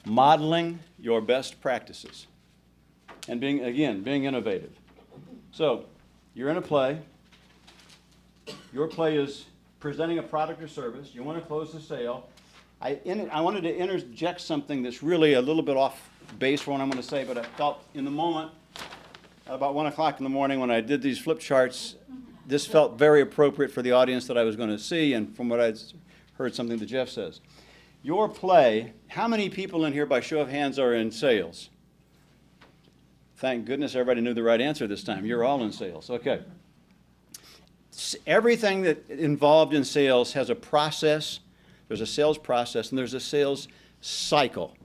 modeling your best practices and being innovative. So you're in a play. Your play is presenting a product or service. You want to close the sale. I wanted to interject something that's really a little bit off base for what I'm going to say, but I felt in the moment, at about 1 o'clock in the morning when I did these flip charts, this felt very appropriate for the audience that I was going to see, and from what I heard something that Jeff says. Your play, how many people in here by show of hands are in sales? Thank goodness everybody knew the right answer this time. You're all in sales. Okay. Everything that involved in sales has a process. There's a sales process, and there's a sales cycle.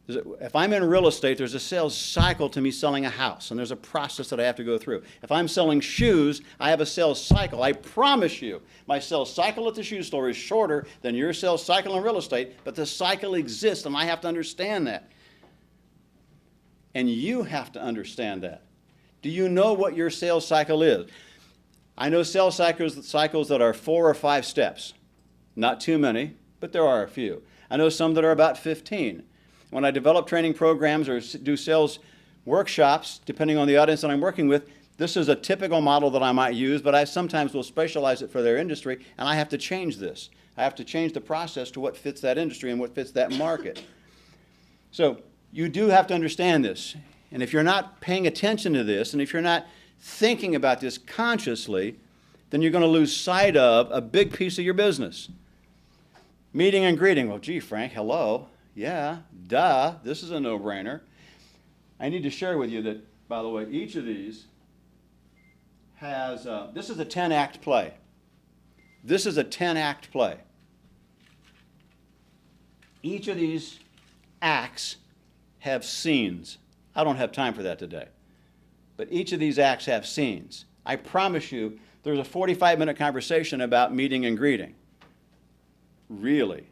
If I'm in real estate, there's a sales cycle to me selling a house, and there's a process that I have to go through. If I'm selling shoes, I have a sales cycle. I promise you, my sales cycle at the shoe store is shorter than your sales cycle in real estate, but the cycle exists, and I have to understand that. And you have to understand that. Do you know what your sales cycle is? I know sales cycles that are 4 or 5 steps. Not too many, but there are a few. I know some that are about 15. When I develop training programs or do sales workshops, depending on the audience that I'm working with, this is a typical model that I might use, but I sometimes will specialize it for their industry, and I have to change this. I have to change the process to what fits that industry and what fits that market. So you do have to understand this. And if you're not paying attention to this, and if you're not thinking about this consciously, then you're going to lose sight of a big piece of your business. Meeting and greeting. Well, gee, Frank, hello. Yeah, duh, this is a no-brainer. I need to share with you that, by the way, each of these has, this is a 10-act play. This is a 10-act play. Each of these acts have scenes. I don't have time for that today. But each of these acts have scenes. I promise you, there's a 45-minute conversation about meeting and greeting. Really,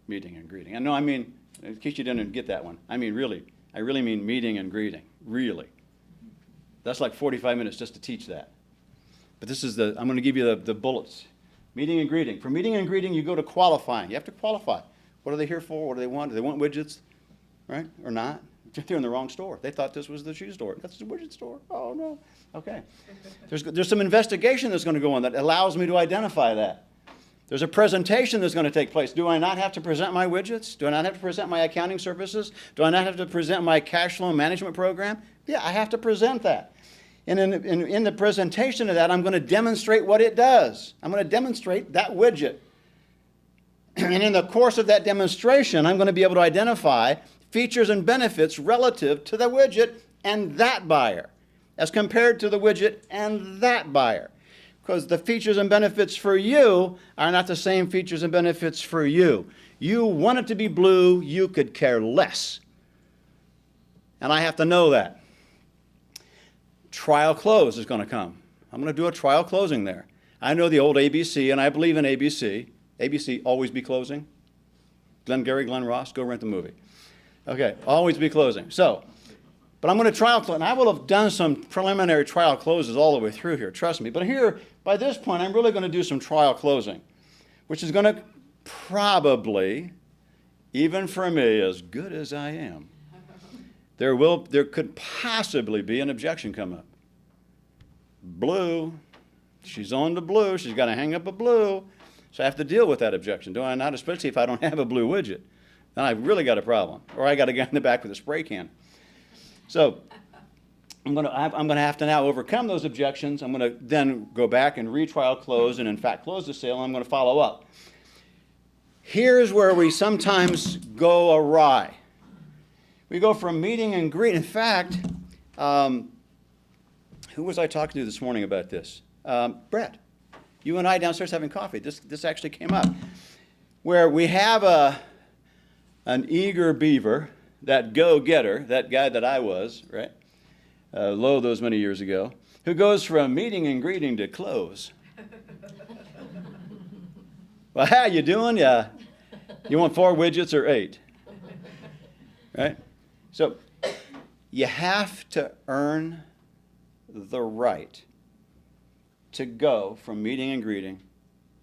meeting and greeting. And no, I mean, in case you didn't get that one, I mean really. I really mean meeting and greeting, really. That's like 45 minutes just to teach that. But this is I'm going to give you the bullets. Meeting and greeting. For meeting and greeting, you go to qualifying. You have to qualify. What are they here for? What do they want? Do they want widgets, right, or not? They're in the wrong store. They thought this was the shoe store. That's the widget store. Oh, no. Okay. There's some investigation that's going to go on that allows me to identify that. There's a presentation that's going to take place. Do I not have to present my widgets? Do I not have to present my accounting services? Do I not have to present my cash flow management program? Yeah, I have to present that. And in the presentation of that, I'm going to demonstrate what it does. I'm going to demonstrate that widget. And in the course of that demonstration, I'm going to be able to identify features and benefits relative to the widget and that buyer, as compared to the widget and that buyer. Because the features and benefits for you are not the same features and benefits for you. You want it to be blue, you could care less. And I have to know that. Trial close is going to come. I'm going to do a trial closing there. I know the old ABC, and I believe in ABC. ABC, always be closing. Glengarry Glen Ross, go rent the movie. Okay, always be closing. So, but I'm going to trial close, and I will have done some preliminary trial closes all the way through here, trust me. But here, by this point, I'm really going to do some trial closing, which is going to probably, even for me, as good as I am, there could possibly be an objection come up. Blue, she's on the blue, she's got to hang up a blue, so I have to deal with that objection, do I not? Especially if I don't have a blue widget. Then I've really got a problem. Or I got a guy in the back with a spray can. So I'm going to have to now overcome those objections. I'm going to then go back and retrial close and, in fact, close the sale, and I'm going to follow up. Here's where we sometimes go awry. We go from meeting and greet. In fact, who was I talking to this morning about this? Brett. You and I downstairs having coffee. This actually came up. Where we have an eager beaver, that go-getter, that guy that I was, right, low those many years ago, who goes from meeting and greeting to close. Well, how you doing? You want 4 widgets or 8? Right? So you have to earn the right to go from meeting and greeting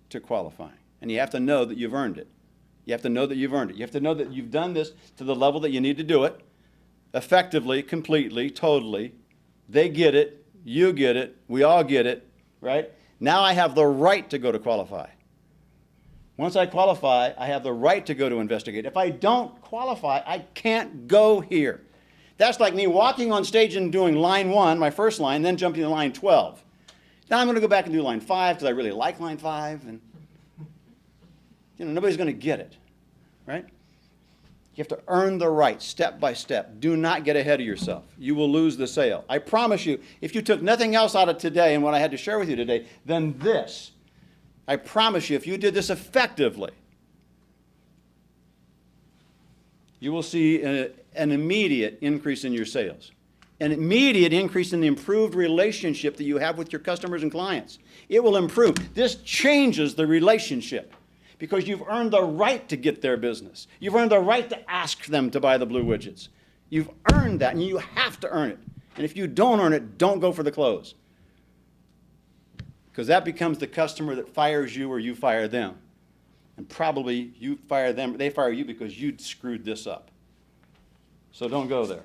to qualifying. And you have to know that you've earned it. You have to know that you've earned it. You have to know that you've done this to the level that you need to do it, effectively, completely, totally. They get it, you get it, we all get it, right? Now I have the right to go to qualify. Once I qualify, I have the right to go to investigate. If I don't qualify, I can't go here. That's like me walking on stage and doing line 1, my first line, then jumping to line 12. Now I'm going to go back and do line 5 because I really like line 5, and nobody's going to get it, right? You have to earn the right step by step. Do not get ahead of yourself. You will lose the sale. I promise you, if you took nothing else out of today and what I had to share with you today, then this, I promise you, if you did this effectively, you will see an immediate increase in your sales, an immediate increase in the improved relationship that you have with your customers and clients. It will improve. This changes the relationship because you've earned the right to get their business. You've earned the right to ask them to buy the blue widgets. You've earned that, and you have to earn it. And if you don't earn it, don't go for the close, because that becomes the customer that fires you or you fire them. And probably you fire them, they fire you because you screwed this up. So don't go there.